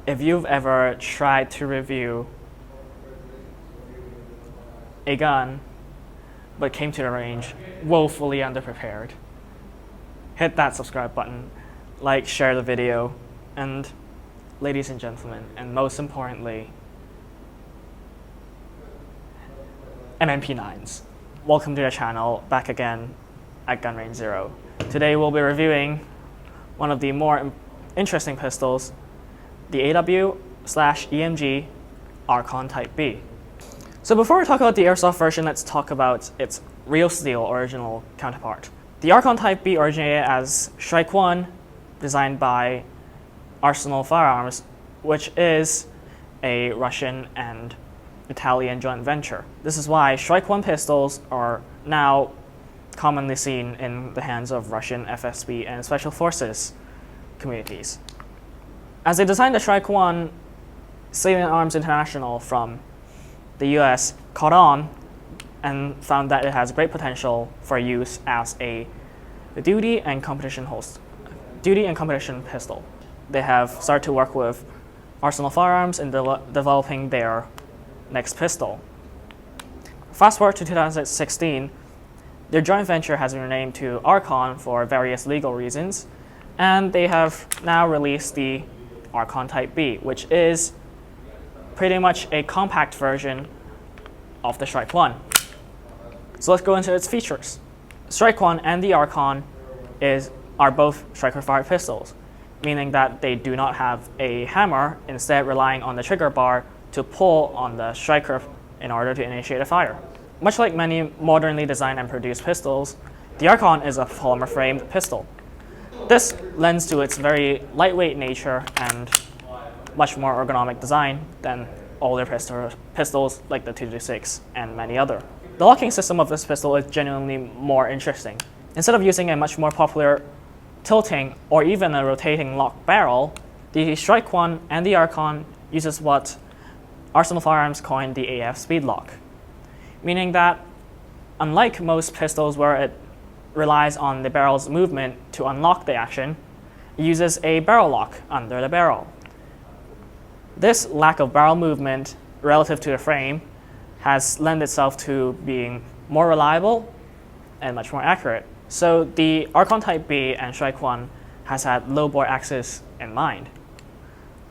If you've ever tried to review a gun but came to the range woefully underprepared, hit that subscribe button, like, share the video, and ladies and gentlemen, and most importantly, MMP9s. Welcome to the channel, back again at Gun Range Zero. Today we'll be reviewing one of the more interesting pistols, the AW/EMG Archon Type B. So before we talk about the Airsoft version, let's talk about its real steel original counterpart. The Archon Type B originated as Strike 1, designed by Arsenal Firearms, which is a Russian and Italian joint venture. This is why Strike 1 pistols are now commonly seen in the hands of Russian FSB and Special Forces communities. As they designed the Strike 1, Salient Arms International from the US caught on and found that it has great potential for use as a duty and competition pistol. They have started to work with Arsenal Firearms in developing their next pistol. Fast forward to 2016, their joint venture has been renamed to Archon for various legal reasons, and they have now released the Archon Type B, which is pretty much a compact version of the Strike 1. So let's go into its features. Strike 1 and the Archon are both striker-fired pistols, meaning that they do not have a hammer, instead relying on the trigger bar to pull on the striker in order to initiate a fire. Much like many modernly designed and produced pistols, the Archon is a polymer-framed pistol. This lends to its very lightweight nature and much more ergonomic design than older pistols like the 226 and many other. The locking system of this pistol is genuinely more interesting. Instead of using a much more popular tilting or even a rotating lock barrel, the Strike 1 and the Archon uses what Arsenal Firearms coined the AF speed lock, meaning that unlike most pistols where it relies on the barrel's movement to unlock the action, it uses a barrel lock under the barrel. This lack of barrel movement relative to the frame has lent itself to being more reliable and much more accurate. So the Archon Type B and Strike 1 has had low bore axis in mind.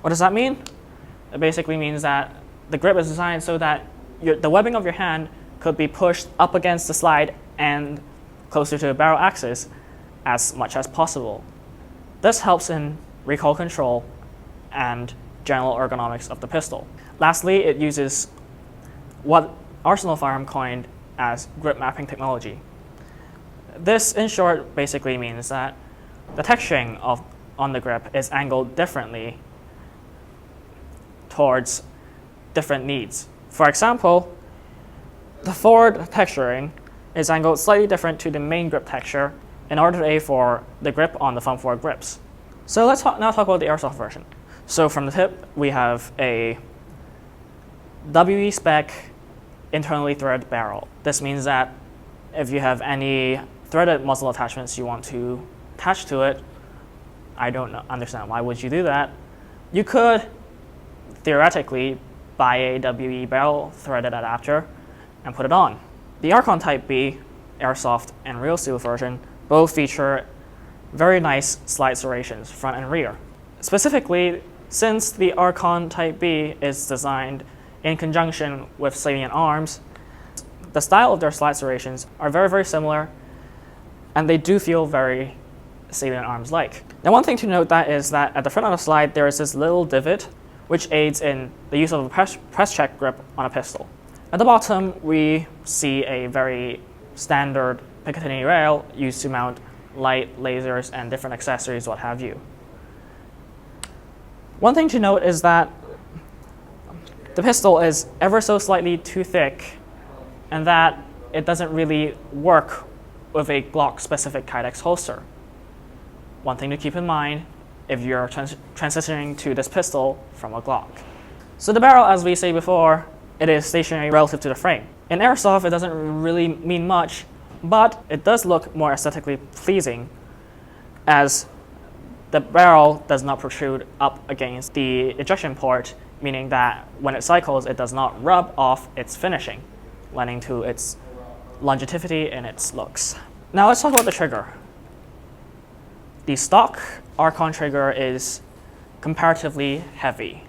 What does that mean? It basically means that the grip is designed so that the webbing of your hand could be pushed up against the slide and closer to the barrel axis as much as possible. This helps in recoil control and general ergonomics of the pistol. Lastly, it uses what Arsenal Firearms coined as grip mapping technology. This, in short, basically means that the texturing on the grip is angled differently towards different needs. For example, the forward texturing is angled slightly different to the main grip texture in order to aid for the grip on the front forward grips. So let's now talk about the Airsoft version. So from the tip, we have a WE spec internally threaded barrel. This means that if you have any threaded muzzle attachments you want to attach to it, I don't understand why would you do that. You could theoretically buy a WE barrel threaded adapter and put it on. The Archon Type B, Airsoft, and Real Steel version both feature very nice slide serrations, front and rear. Specifically, since the Archon Type B is designed in conjunction with Salient Arms, the style of their slide serrations are very, very similar, and they do feel very Salient Arms-like. Now, one thing to note is that at the front of the slide, there is this little divot which aids in the use of a press check grip on a pistol. At the bottom, we see a very standard Picatinny rail used to mount light, lasers, and different accessories, what have you. One thing to note is that the pistol is ever so slightly too thick, and that it doesn't really work with a Glock-specific Kydex holster. One thing to keep in mind if you're transitioning to this pistol from a Glock. So the barrel, as we say before, it is stationary relative to the frame. In Airsoft, it doesn't really mean much, but it does look more aesthetically pleasing, as the barrel does not protrude up against the ejection port, meaning that when it cycles, it does not rub off its finishing, lending to its longevity in its looks. Now let's talk about the trigger. The stock Archon trigger is comparatively heavy.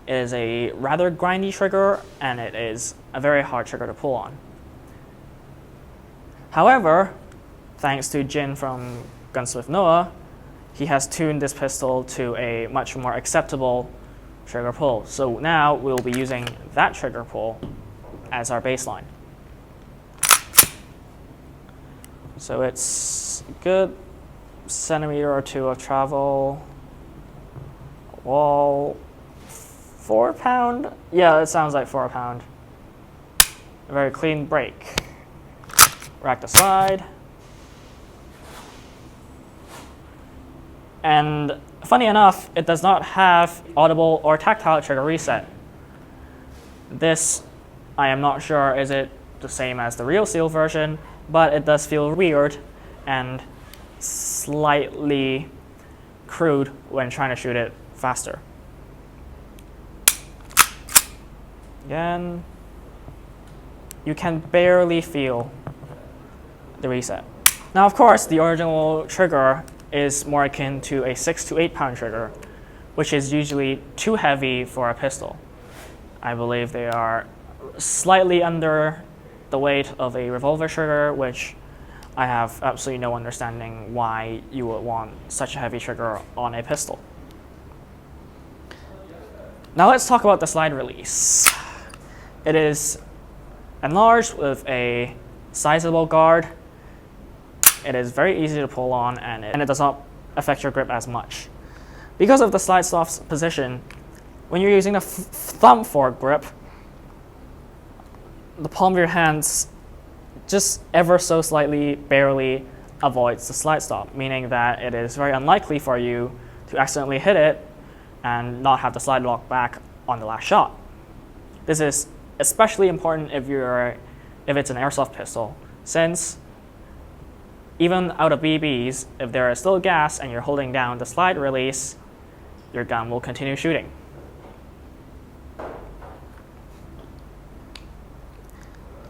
It is a rather grindy trigger, and it is a very hard trigger to pull on. However, thanks to Jin from Gunsmith Noah, he has tuned this pistol to a much more acceptable trigger pull. So now we'll be using that trigger pull as our baseline. So it's a good centimeter or two of travel. Wall, 4 pound? Yeah, it sounds like 4 pound. A very clean break. Rack the slide. And funny enough, it does not have audible or tactile trigger reset. This, I am not sure, is it the same as the real seal version, but it does feel weird and slightly crude when trying to shoot it faster. Again, you can barely feel the reset. Now, of course, the original trigger is more akin to a 6 to 8 pound trigger, which is usually too heavy for a pistol. I believe they are slightly under the weight of a revolver trigger, which I have absolutely no understanding why you would want such a heavy trigger on a pistol. Now let's talk about the slide release. It is enlarged with a sizable guard. It is very easy to pull on, and it does not affect your grip as much. Because of the slide soft's position, when you're using a thumb fork grip, the palm of your hands just ever so slightly, barely avoids the slide stop, meaning that it is very unlikely for you to accidentally hit it and not have the slide lock back on the last shot. This is especially important if it's an airsoft pistol, since even out of BBs, if there is still gas and you're holding down the slide release, your gun will continue shooting.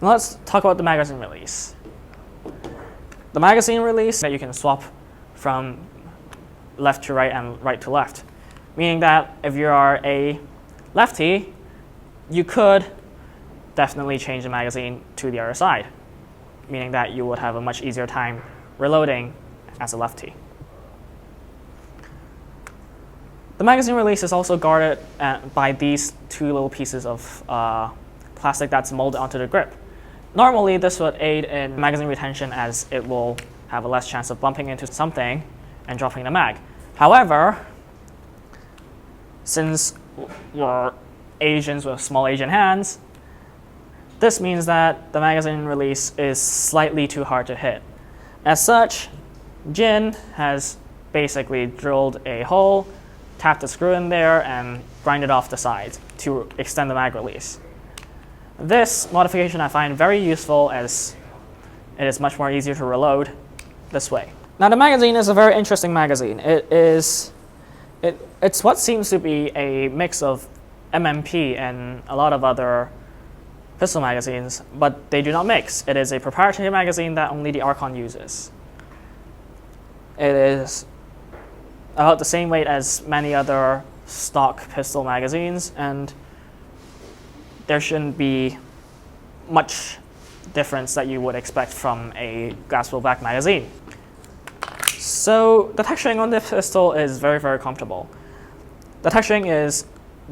Now let's talk about the magazine release. The magazine release that you can swap from left to right and right to left, meaning that if you are a lefty, you could definitely change the magazine to the other side, meaning that you would have a much easier time reloading as a lefty. The magazine release is also guarded by these two little pieces of plastic that's molded onto the grip. Normally, this would aid in magazine retention, as it will have a less chance of bumping into something and dropping the mag. However, since we're Asians with small Asian hands, this means that the magazine release is slightly too hard to hit. As such, Jin has basically drilled a hole, tapped a screw in there, and grinded off the sides to extend the mag release. This modification I find very useful, as it is much more easier to reload this way. Now, the magazine is a very interesting magazine. It's what seems to be a mix of MMP and a lot of other pistol magazines, but they do not mix. It is a proprietary magazine that only the Archon uses. It is about the same weight as many other stock pistol magazines, and there shouldn't be much difference that you would expect from a glass black magazine. So the texturing on this pistol is very, very comfortable. The texturing is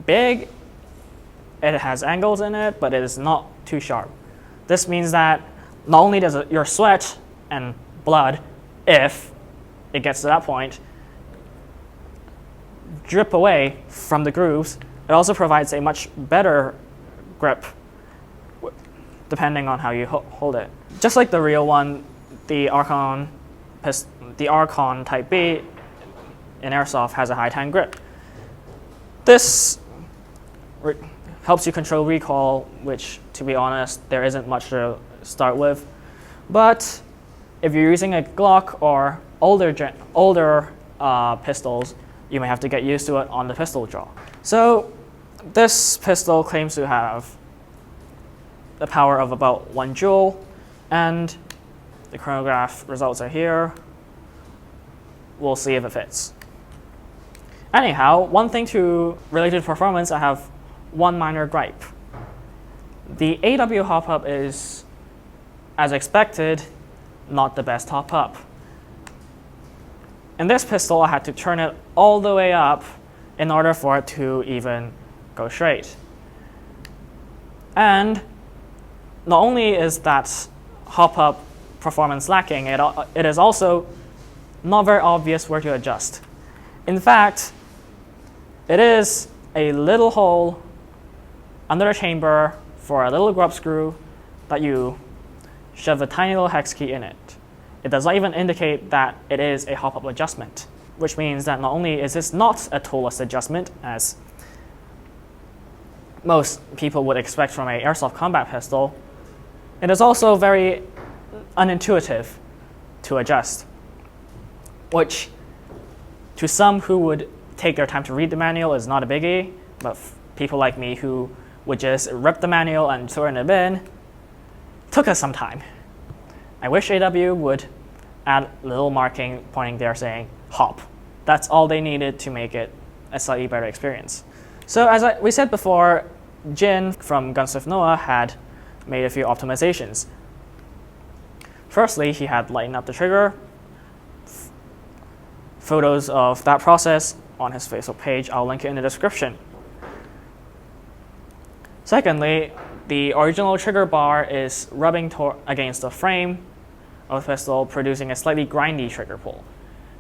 big, it has angles in it, but it is not too sharp. This means that not only does your sweat and blood, if it gets to that point, drip away from the grooves, it also provides a much better grip depending on how you hold it. Just like the real one, the Archon Type B in Airsoft has a high time grip. This helps you control recoil, which, to be honest, there isn't much to start with. But if you're using a Glock or older pistols, you may have to get used to it on the pistol draw. So this pistol claims to have the power of about 1 joule, and the chronograph results are here. We'll see if it fits. Anyhow, one thing related to performance, I have one minor gripe. The AW hop-up is, as expected, not the best hop-up. In this pistol, I had to turn it all the way up in order for it to even go straight. And not only is that hop-up performance lacking, it is also not very obvious where to adjust. In fact, it is a little hole under the chamber for a little grub screw that you shove a tiny little hex key in it. It does not even indicate that it is a hop-up adjustment, which means that not only is this not a toolless adjustment, as most people would expect from an airsoft combat pistol, it is also very unintuitive to adjust, which to some who would take their time to read the manual is not a biggie, but people like me who would just rip the manual and throw it in the bin took us some time. I wish AW would add a little marking pointing there saying hop. That's all they needed to make it a slightly better experience. So as we said before, Jin from Gunsmith Noah had made a few optimizations. Firstly, he had lightened up the trigger. Photos of that process on his Facebook page, I'll link it in the description. Secondly, the original trigger bar is rubbing against the frame of the pistol, producing a slightly grindy trigger pull.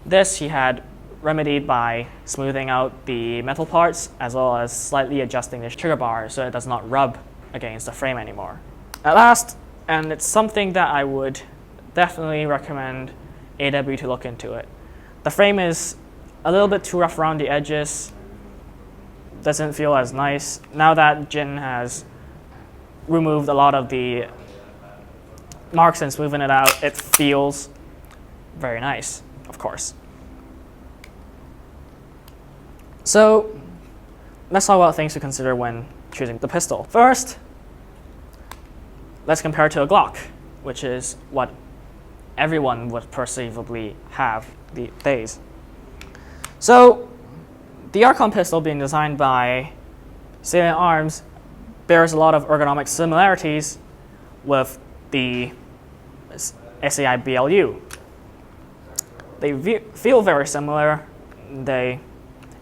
This he had remedied by smoothing out the metal parts as well as slightly adjusting the trigger bar so it does not rub against the frame anymore. At last, and it's something that I would definitely recommend AW to look into it. The frame is a little bit too rough around the edges, doesn't feel as nice. Now that Jin has removed a lot of the marks and smoothen it out, it feels very nice, of course. So let's talk about things to consider when choosing the pistol. First, let's compare it to a Glock, which is what everyone would perceivably have these days. So the Archon pistol, being designed by Salient Arms, bears a lot of ergonomic similarities with the SAI BLU. They feel very similar.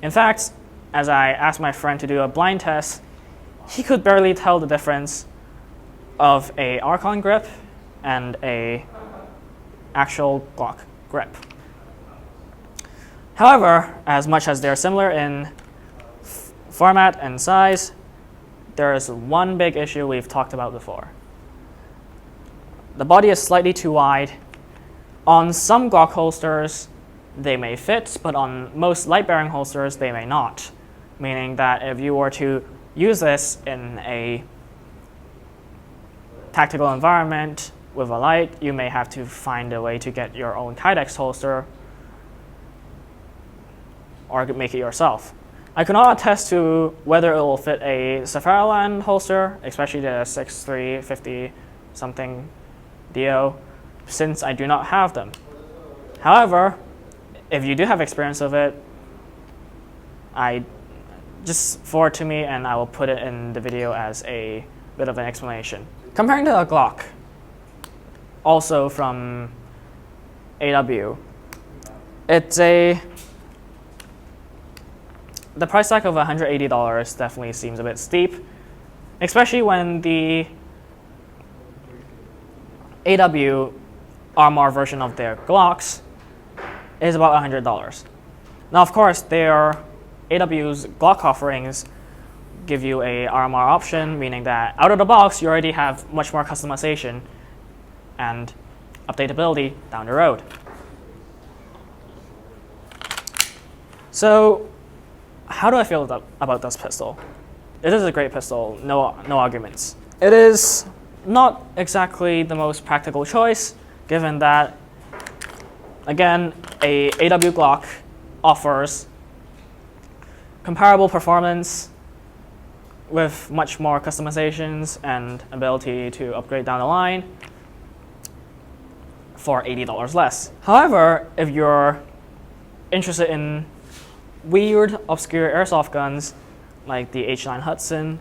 In fact, as I asked my friend to do a blind test, he could barely tell the difference of a Archon grip and a actual Glock grip. However, as much as they're similar in format and size, there is one big issue we've talked about before. The body is slightly too wide. On some Glock holsters, they may fit, but on most light-bearing holsters, they may not. Meaning that if you were to use this in a tactical environment with a light, you may have to find a way to get your own Kydex holster or make it yourself. I cannot attest to whether it will fit a Safariland holster, especially the 6350 something DO, since I do not have them. However, if you do have experience of it, just forward to me and I will put it in the video as a bit of an explanation. Comparing to a Glock, also from AW, the price tag of $180 definitely seems a bit steep, especially when the AW Armor version of their Glocks is about $100. Now, of course, their AW's Glock offerings give you a RMR option, meaning that out of the box, you already have much more customization and updatability down the road. So, how do I feel about this pistol? It is a great pistol, no arguments. It is not exactly the most practical choice, given that, again, a AW Glock offers comparable performance with much more customizations and ability to upgrade down the line for $80 less. However, if you're interested in weird, obscure airsoft guns like the H9 Hudson,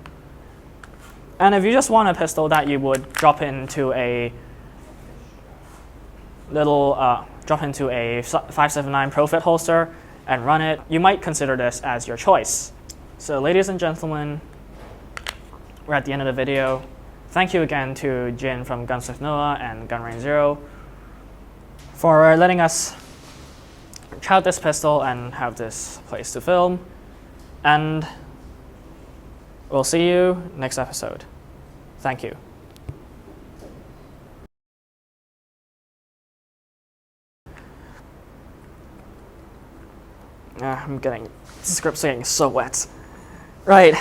and if you just want a pistol that you would drop into a 579 Profit holster and run it, you might consider this as your choice. So ladies and gentlemen, we're at the end of the video. Thank you again to Jin from Gunsmith Noah and Gunrange Zero for letting us try out this pistol and have this place to film. And we'll see you next episode. Thank you. The script's getting so wet. Right.